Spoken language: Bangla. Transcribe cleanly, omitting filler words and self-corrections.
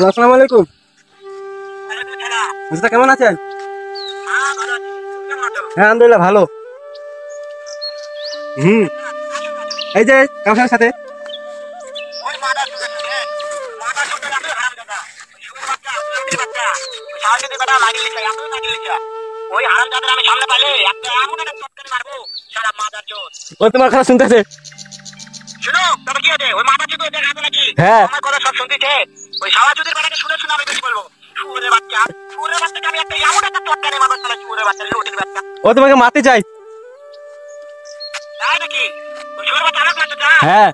আসসালামু আলাইকুম। বুঝতে কেমন আছেন? হ্যাঁ আলহামদুলিল্লাহ ভালো। এই যে কাউসার সাথে ও তোমার খারাপ শুনতেছে। হ্যাঁ ও তোমাকে মারতে চাই। হ্যাঁ